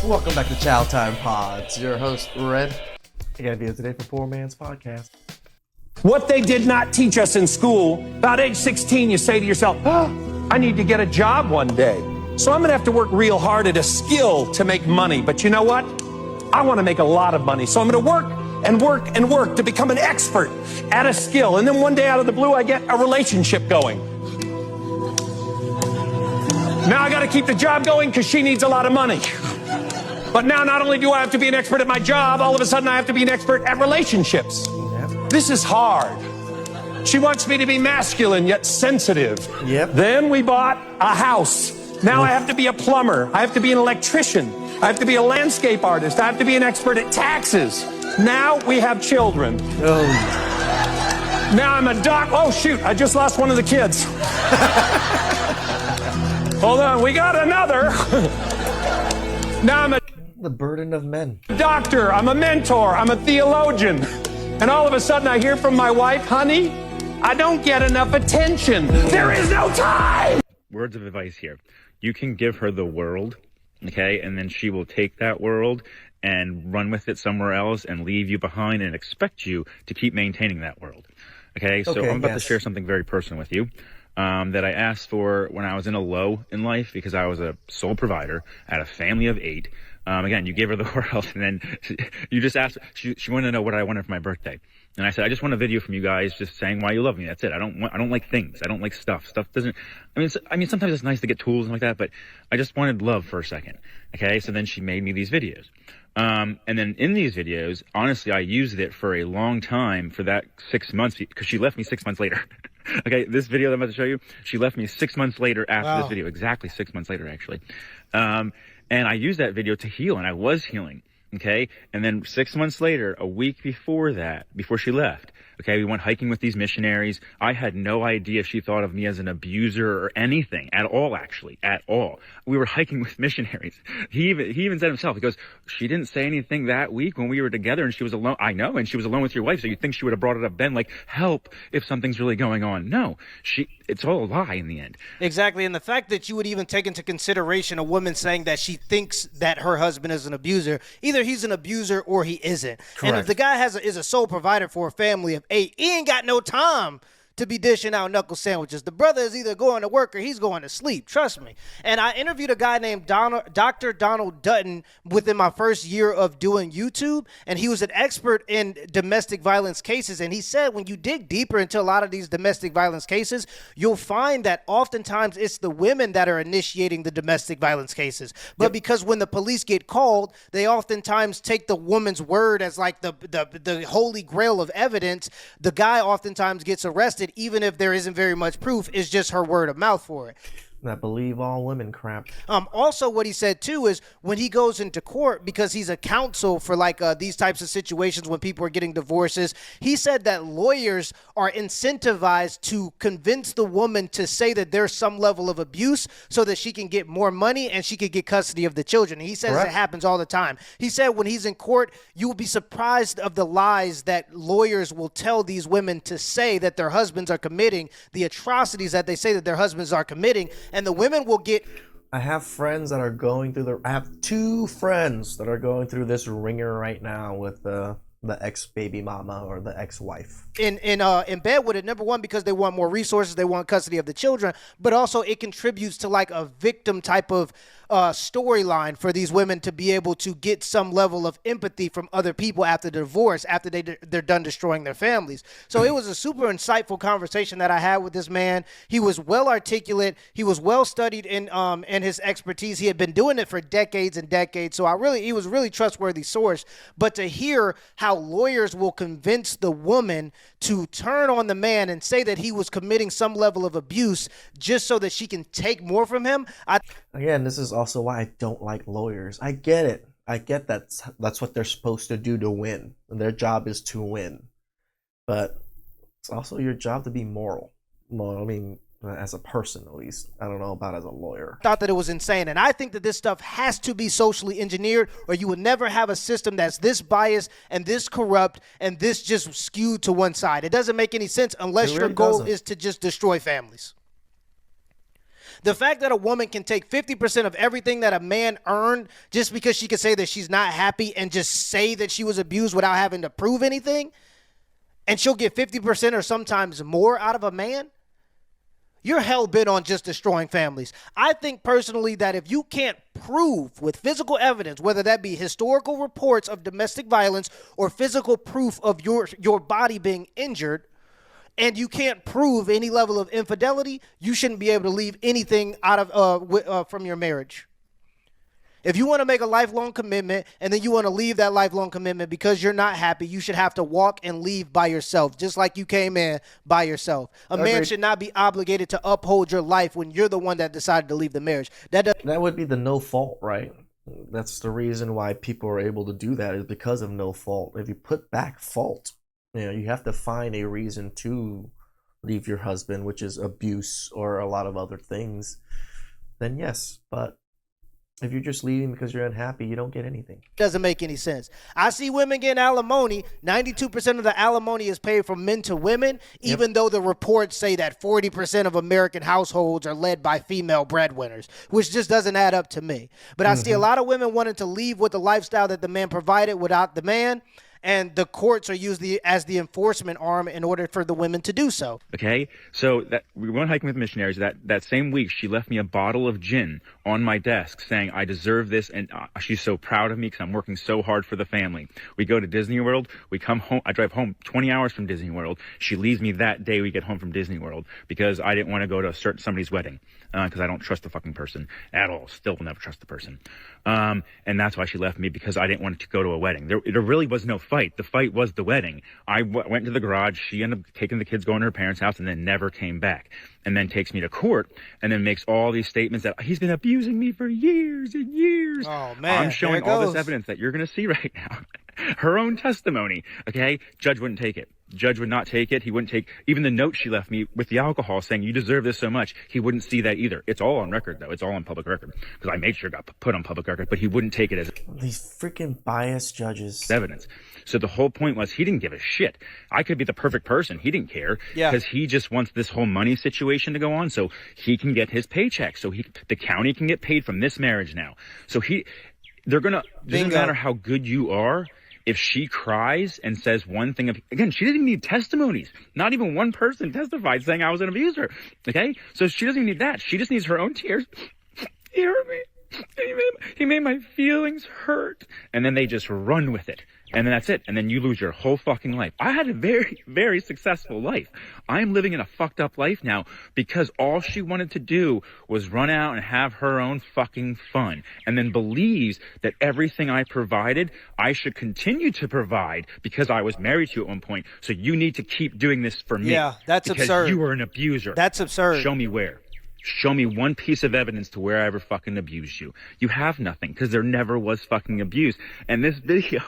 Welcome back to Chow Time Pods. Your host, Red. I got a video today for Poor Man's Podcast. What they did not teach us in school, about age 16, you say to yourself, I need to get a job one day. So I'm going to have to work real hard at a skill to make money. But you know what? I want to make a lot of money. So I'm going to work and work and work to become an expert at a skill. And then one day out of the blue, I get a relationship going. Now I got to keep the job going because she needs a lot of money. But now not only do I have to be an expert at my job, all of a sudden I have to be an expert at relationships. This is hard. She wants me to be masculine yet sensitive. Then we bought a house. Now I have to be a plumber. I have to be an electrician. I have to be a landscape artist. I have to be an expert at taxes. Now we have children. Now I'm a doc. Oh, shoot. I just lost one of the kids. Hold on. We got another. Now I'm a The burden of men. doctor. I'm a mentor. I'm a theologian. And all of a sudden I hear from my wife, honey, I don't get enough attention. There is no time. Words of advice here. You can give her the world, okay, and then she will take that world and run with it somewhere else and leave you behind and expect you to keep maintaining that world. Okay, so I'm about to share something very personal with you that I asked for when I was in a low in life because I was a sole provider. I had a family of 8. Again, you gave her the world, and then you just asked, she wanted to know what I wanted for my birthday. And I said, I just want a video from you guys just saying why you love me. That's it. I don't like things. I don't like stuff. Stuff doesn't, I mean, sometimes it's nice to get tools and like that, but I just wanted love for a second. Okay. So then she made me these videos. And then in these videos, honestly, I used it for a long time for that 6 months because she left me 6 months later. Okay. This video that I'm about to show you, she left me 6 months later after this video, exactly 6 months later, actually. And I used that video to heal, and I was healing, okay? And then 6 months later, a week before that, before she left, okay, we went hiking with these missionaries. I had no idea if she thought of me as an abuser or anything at all, actually, at all. We were hiking with missionaries. He even said himself, he goes, she didn't say anything that week when we were together and she was alone. I know, and she was alone with your wife, so you'd think she would have brought it up then, like, help if something's really going on. No, it's all a lie in the end. Exactly, and the fact that you would even take into consideration a woman saying that she thinks that her husband is an abuser, either he's an abuser or he isn't. Correct. And if the guy is a sole provider for a family of 8, he ain't got no time to be dishing out knuckle sandwiches. The brother is either going to work or he's going to sleep. Trust me. And I interviewed a guy named Dr. Donald Dutton within my first year of doing YouTube, and he was an expert in domestic violence cases. And he said when you dig deeper into a lot of these domestic violence cases, you'll find that oftentimes it's the women that are initiating the domestic violence cases. But because when the police get called, they oftentimes take the woman's word as like the holy grail of evidence. The guy oftentimes gets arrested even if there isn't very much proof. It's just her word of mouth for it. That believe all women crap. Also, what he said, too, is when he goes into court, because he's a counsel for like these types of situations when people are getting divorces, he said that lawyers are incentivized to convince the woman to say that there's some level of abuse so that she can get more money and she could get custody of the children. And he says it happens all the time. He said when he's in court, you will be surprised of the lies that lawyers will tell these women to say that their husbands are committing, the atrocities that they say that their husbands are committing. And the women will get... I have friends that are going through I have 2 friends that are going through this ringer right now with the ex-baby mama or the ex-wife. In bed with it, number one, because they want more resources, they want custody of the children, but also it contributes to like a victim type of storyline for these women to be able to get some level of empathy from other people after the divorce, after they're done destroying their families. So it was a super insightful conversation that I had with this man. He was well articulate. He was well studied in his expertise. He had been doing it for decades and decades. So he was a really trustworthy source. But to hear how lawyers will convince the woman to turn on the man and say that he was committing some level of abuse just so that she can take more from him. Again, this is also why I don't like lawyers. I get it. I get that's what they're supposed to do to win. And their job is to win. But it's also your job to be moral. Well, I mean, as a person, at least. I don't know about as a lawyer. Thought that it was insane. And I think that this stuff has to be socially engineered, or you would never have a system that's this biased and this corrupt and this just skewed to one side. It doesn't make any sense unless your goal is to just destroy families. The fact that a woman can take 50% of everything that a man earned just because she could say that she's not happy and just say that she was abused without having to prove anything, and she'll get 50% or sometimes more out of a man, you're hell-bent on just destroying families. I think personally that if you can't prove with physical evidence, whether that be historical reports of domestic violence or physical proof of your body being injured, and you can't prove any level of infidelity, you shouldn't be able to leave anything out of from your marriage. If you want to make a lifelong commitment and then you want to leave that lifelong commitment because you're not happy, you should have to walk and leave by yourself, just like you came in by yourself. A man should not be obligated to uphold your life when you're the one that decided to leave the marriage. That would be the no fault, right? That's the reason why people are able to do that, is because of no fault. If you put back fault, you have to find a reason to leave your husband, which is abuse or a lot of other things, then yes. But if you're just leaving because you're unhappy, you don't get anything. Doesn't make any sense. I see women getting alimony. 92% of the alimony is paid from men to women, even though the reports say that 40% of American households are led by female breadwinners, which just doesn't add up to me. But I see a lot of women wanting to leave with the lifestyle that the man provided without the man, and the courts are used as the enforcement arm in order for the women to do so. Okay, so that we went hiking with missionaries. That same week, she left me a bottle of gin on my desk saying, I deserve this, and she's so proud of me because I'm working so hard for the family. We go to Disney World. We come home. I drive home 20 hours from Disney World. She leaves me that day we get home from Disney World because I didn't want to go to somebody's wedding because I don't trust the fucking person at all. Still will never trust the person. And that's why she left me, because I didn't want to go to a wedding. There really was no fight. The fight was the wedding. I went to the garage. She ended up taking the kids, going to her parents' house, and then never came back. And then takes me to court and then makes all these statements that he's been abusing me for years and years. Oh, man. I'm showing all this evidence that you're going to see right now. Her own testimony. Okay. Judge wouldn't take it. Judge would not take it. He wouldn't take even the note she left me with the alcohol saying, you deserve this so much. He wouldn't see that either. It's all on record, though. It's all on public record, because I made sure it got put on public record, but he wouldn't take it as these freaking biased judges. Evidence. So the whole point was he didn't give a shit. I could be the perfect person. He didn't care, because he just wants this whole money situation to go on so he can get his paycheck. So the county can get paid from this marriage now. So doesn't matter how good you are. If she cries and says one thing, again, she didn't need testimonies. Not even one person testified saying I was an abuser. Okay? So she doesn't even need that. She just needs her own tears. He hurt me. He made my feelings hurt. And then they just run with it. And then that's it. And then you lose your whole fucking life. I had a very, very successful life. I'm living in a fucked up life now because all she wanted to do was run out and have her own fucking fun. And then believes that everything I provided, I should continue to provide because I was married to you at one point. So you need to keep doing this for me. Yeah, that's because absurd. You were an abuser. That's absurd. Show me where. Show me one piece of evidence to where I ever fucking abused you. You have nothing, because there never was fucking abuse. And this video,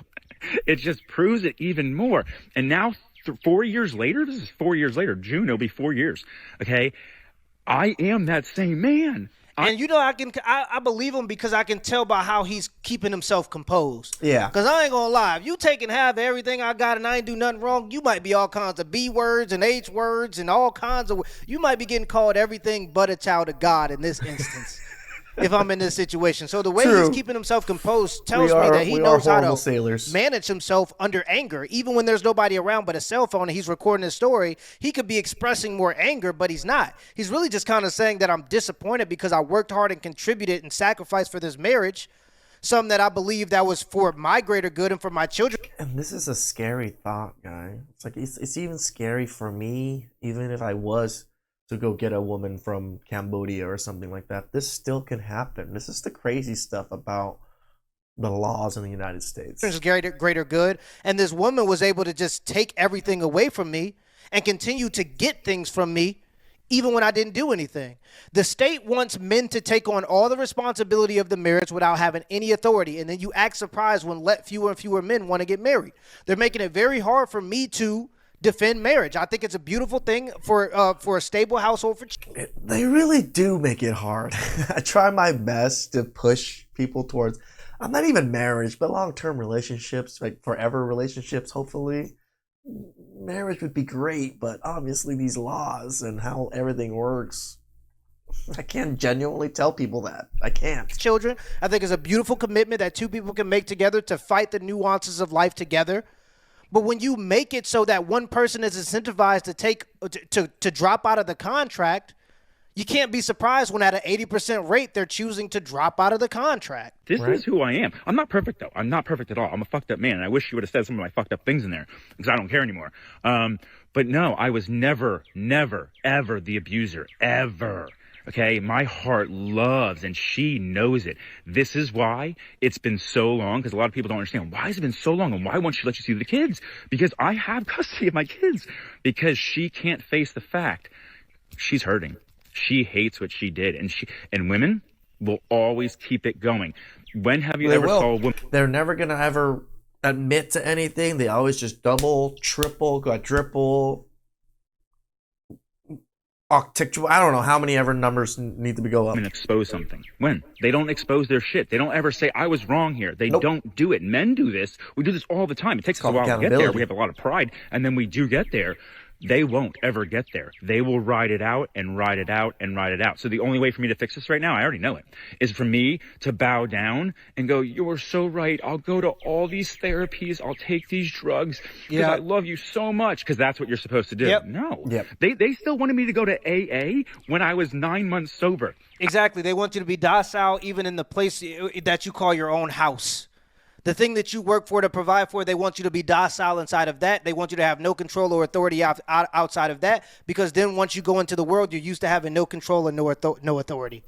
it just proves it even more. And now, 4 years later, this is 4 years later, June, it'll be 4 years. Okay. I am that same man. And I believe him because I can tell by how he's keeping himself composed. Yeah. Because I ain't gonna lie, if you taking half of everything I got and I ain't do nothing wrong, you might be all kinds of B words and H words and all kinds of. You might be getting called everything but a child of God in this instance. If I'm in this situation. So the way he's keeping himself composed tells me that he knows how to manage himself under anger. Even when there's nobody around but a cell phone and he's recording his story, he could be expressing more anger, but he's not. He's really just kind of saying that I'm disappointed because I worked hard and contributed and sacrificed for this marriage, something that I believe that was for my greater good and for my children. And this is a scary thought, guy. It's like it's even scary for me, even if I was to go get a woman from Cambodia or something like that. This still can happen. This is the crazy stuff about the laws in the United States. It's greater good. And this woman was able to just take everything away from me and continue to get things from me even when I didn't do anything. The state wants men to take on all the responsibility of the marriage without having any authority. And then you act surprised when fewer and fewer men want to get married. They're making it very hard for me to defend marriage. I think it's a beautiful thing for a stable household. They really do make it hard. I try my best to push people towards, not even marriage, but long-term relationships, like forever relationships, hopefully. Marriage would be great, but obviously these laws and how everything works, I can't genuinely tell people that. I can't. Children, I think is a beautiful commitment that two people can make together to fight the nuances of life together. But when you make it so that one person is incentivized to drop out of the contract, you can't be surprised when at an 80% rate they're choosing to drop out of the contract. This is who I am. I'm not perfect, though. I'm not perfect at all. I'm a fucked up man. And I wish you would have said some of my fucked up things in there because I don't care anymore. But no, I was never, ever the abuser. Ever. Okay? My heart loves, and she knows it. This is why it's been so long, because a lot of people don't understand. Why has it been so long, and why won't she let you see the kids? Because I have custody of my kids. Because she can't face the fact she's hurting. She hates what she did, and women will always keep it going. When have you ever saw a woman? They're never gonna ever admit to anything. They always just double, triple, quadruple, octuple. I don't know how many ever numbers need to be go up. And expose something. When they don't expose their shit, they don't ever say I was wrong here. They don't do it. Men do this. We do this all the time. It takes us a while to get there. We have a lot of pride, and then we do get there. They won't ever get there. They will ride it out and ride it out and ride it out. So the only way for me to fix this right now, I already know it, is for me to bow down and go, you're so right. I'll go to all these therapies. I'll take these drugs because I love you so much, because that's what you're supposed to do. Yep. No. Yep. They still wanted me to go to AA when I was 9 months sober. Exactly. They want you to be docile even in the place that you call your own house. The thing that you work for to provide for, they want you to be docile inside of that. They want you to have no control or authority outside of that, because then once you go into the world, you're used to having no control and no authority.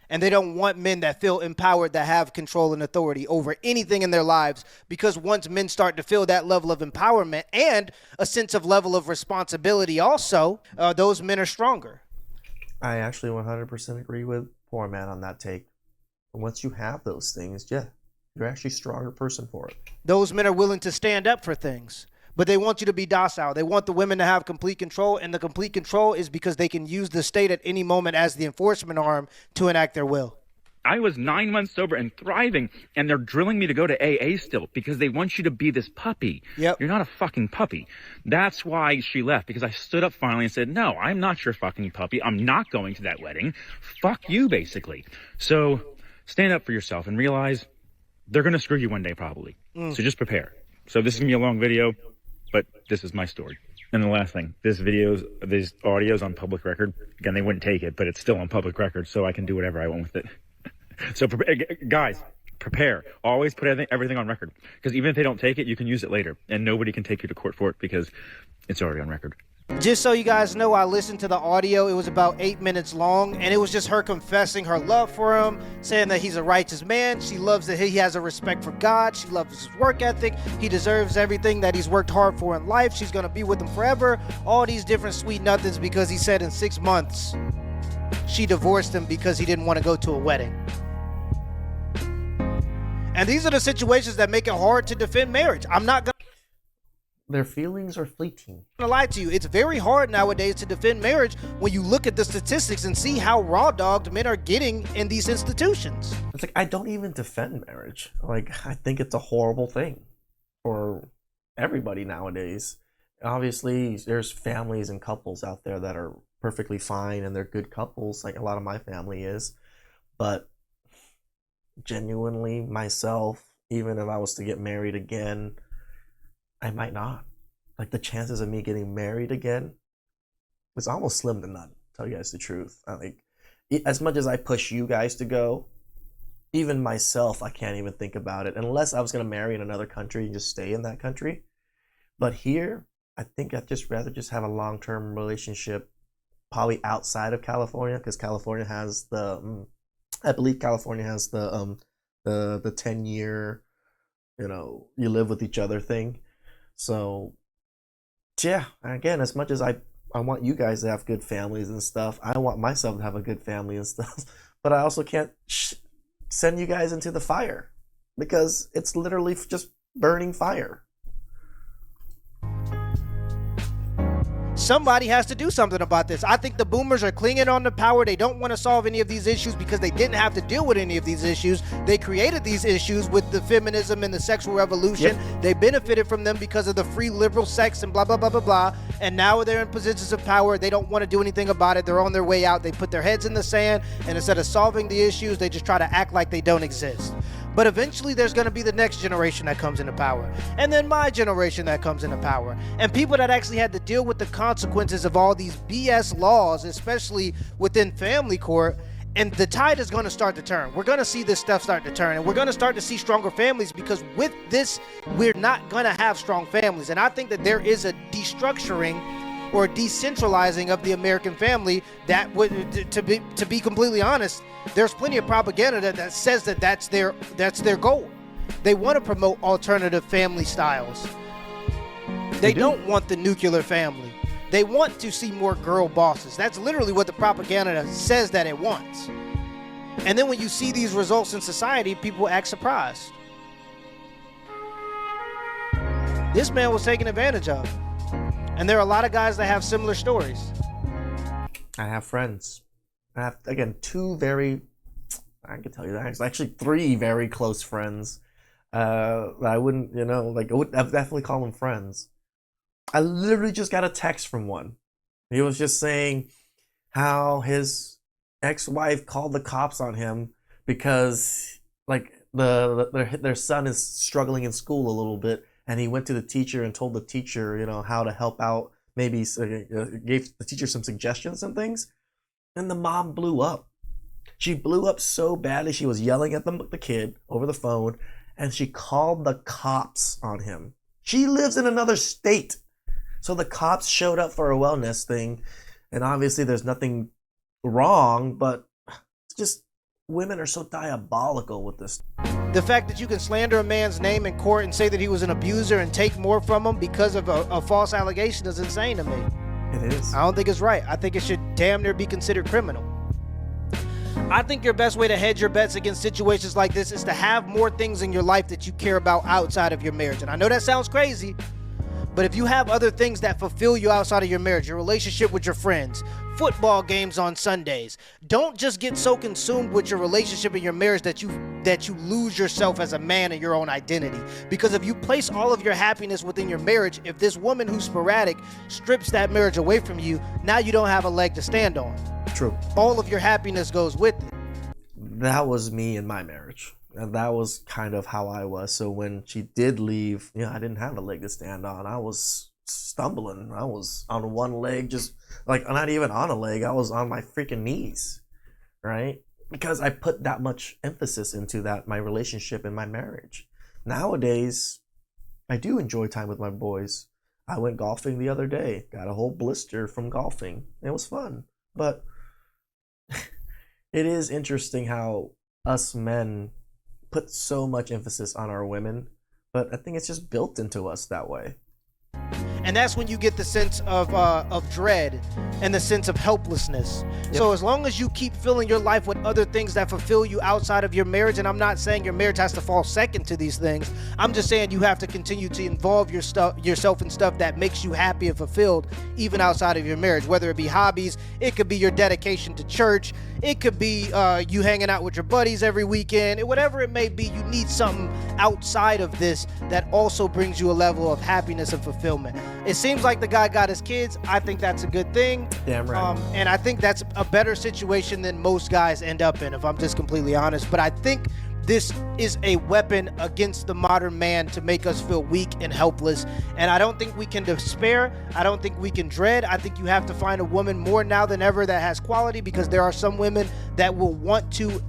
And they don't want men that feel empowered, that have control and authority over anything in their lives, because once men start to feel that level of empowerment and a sense of level of responsibility also, those men are stronger. I actually 100% agree with Poor Man on that take. Once you have those things, you're actually a stronger person for it. Those men are willing to stand up for things, but they want you to be docile. They want the women to have complete control, and the complete control is because they can use the state at any moment as the enforcement arm to enact their will. I was 9 months sober and thriving, and they're drilling me to go to AA still because they want you to be this puppy. Yep. You're not a fucking puppy. That's why she left, because I stood up finally and said, no, I'm not your fucking puppy. I'm not going to that wedding. Fuck you, basically. So stand up for yourself and realize they're going to screw you one day, probably. So just prepare. So this is going to be a long video, but this is my story. And the last thing, this audio's on public record. Again, they wouldn't take it, but it's still on public record, so I can do whatever I want with it. So guys, prepare. Always put everything on record. Because even if they don't take it, you can use it later. And nobody can take you to court for it because it's already on record. Just so you guys know, I listened to the audio. It was about 8 minutes long, and it was just her confessing her love for him, saying that he's a righteous man. She loves that he has a respect for God. She loves his work ethic. He deserves everything that he's worked hard for in life. She's going to be with him forever. All these different sweet nothings, because he said in 6 months she divorced him because he didn't want to go to a wedding. And these are the situations that make it hard to defend marriage. I'm not going to... Their feelings are fleeting. I'm gonna lie to you. It's very hard nowadays to defend marriage when you look at the statistics and see how raw dogged men are getting in these institutions. It's like, I don't even defend marriage. Like, I think it's a horrible thing for everybody nowadays. Obviously, there's families and couples out there that are perfectly fine and they're good couples, like a lot of my family is. But genuinely, myself, even if I was to get married again, I might not. Like, the chances of me getting married again is almost slim to none, to tell you guys the truth. As much as I push you guys to go, even myself, I can't even think about it. Unless I was going to marry in another country and just stay in that country. But here, I think I'd just rather just have a long-term relationship, probably outside of California, because California has I believe California has the 10-year, you live with each other thing. So, yeah, again, as much as I want you guys to have good families and stuff, I want myself to have a good family and stuff, but I also can't send you guys into the fire, because it's literally just burning fire. somebody has to do something about this. I think the boomers are clinging on to power. They don't want to solve any of these issues because they didn't have to deal with any of these issues. They created these issues with the feminism and the sexual revolution. Yep. They benefited from them because of the free liberal sex and blah, blah, blah, blah, blah. And now they're in positions of power. They don't want to do anything about it. They're on their way out. They put their heads in the sand, and instead of solving the issues, they just try to act like they don't exist. But eventually there's going to be the next generation that comes into power, and then my generation that comes into power, and people that actually had to deal with the consequences of all these BS laws, especially within family court. And the tide is going to start to turn. We're going to see this stuff start to turn, and we're going to start to see stronger families, because with this, we're not going to have strong families. And I think that there is a destructuring or decentralizing of the American family that would, to be completely honest, there's plenty of propaganda that says that that's their goal. They want to promote alternative family styles. They don't want the nuclear family. They want to see more girl bosses. That's literally what the propaganda says that it wants. And then when you see these results in society, people act surprised. This man was taken advantage of. And there are a lot of guys that have similar stories. I have friends. I have, again, I can tell you that. Actually, 3 very close friends. I wouldn't, I'd definitely call them friends. I literally just got a text from one. He was just saying how his ex-wife called the cops on him because, their son is struggling in school a little bit. And he went to the teacher and told the teacher, how to help out. Maybe gave the teacher some suggestions and things. And the mom blew up. She blew up so badly. She was yelling at the kid over the phone. And she called the cops on him. She lives in another state. So the cops showed up for a wellness thing. And obviously there's nothing wrong. But it's just, women are so diabolical with this. The fact that you can slander a man's name in court and say that he was an abuser and take more from him because of a false allegation is insane to me. It is. I don't think it's right. I think it should damn near be considered criminal. I think your best way to hedge your bets against situations like this is to have more things in your life that you care about outside of your marriage. And I know that sounds crazy, but if you have other things that fulfill you outside of your marriage, your relationship with your friends, football games on Sundays, don't just get so consumed with your relationship and your marriage that you lose yourself as a man and your own identity. Because if you place all of your happiness within your marriage, if this woman who's sporadic strips that marriage away from you, now you don't have a leg to stand on. True. All of your happiness goes with it. That was me in my marriage. And that was kind of how I was. So when she did leave, I didn't have a leg to stand on. I was stumbling. I was on one leg, just not even on a leg. I was on my freaking knees, right? Because I put that much emphasis into my relationship and my marriage. Nowadays, I do enjoy time with my boys. I went golfing the other day. Got a whole blister from golfing. It was fun. But it is interesting how us men put so much emphasis on our women, but I think it's just built into us that way. And that's when you get the sense of dread and the sense of helplessness. Yep. So as long as you keep filling your life with other things that fulfill you outside of your marriage, and I'm not saying your marriage has to fall second to these things, I'm just saying you have to continue to involve yourself in stuff that makes you happy and fulfilled even outside of your marriage, whether it be hobbies, it could be your dedication to church, it could be you hanging out with your buddies every weekend, whatever it may be. You need something outside of this that also brings you a level of happiness and fulfillment. It seems like the guy got his kids. I think that's a good thing. Damn right. And I think that's a better situation than most guys end up in, if I'm just completely honest. But I think this is a weapon against the modern man to make us feel weak and helpless. And I don't think we can despair. I don't think we can dread. I think you have to find a woman more now than ever that has quality, because there are some women that will want to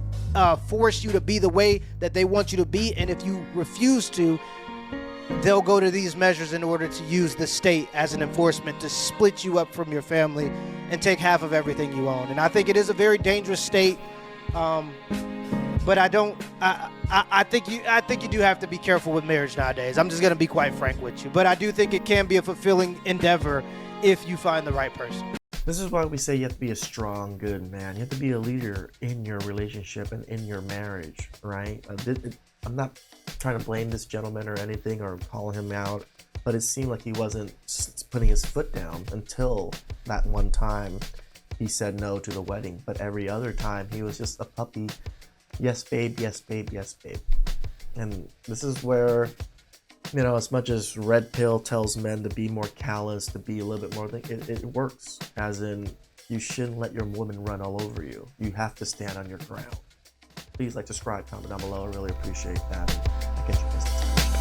force you to be the way that they want you to be. And if you refuse to, they'll go to these measures in order to use the state as an enforcement to split you up from your family and take half of everything you own. And I think it is a very dangerous state. But I think you do have to be careful with marriage nowadays. I'm just going to be quite frank with you. But I do think it can be a fulfilling endeavor if you find the right person. This is why we say you have to be a strong, good man. You have to be a leader in your relationship and in your marriage, right? I'm not trying to blame this gentleman or anything or calling him out, but it seemed like he wasn't putting his foot down until that one time he said no to the wedding. But every other time he was just a puppy. Yes, babe, yes, babe, yes, babe. And this is where, you know, as much as Red Pill tells men to be more callous, to be a little bit more, it works. As in, you shouldn't let your woman run all over you. You have to stand on your ground. Please like, subscribe, comment down below. I really appreciate that. And I'll catch you guys next time.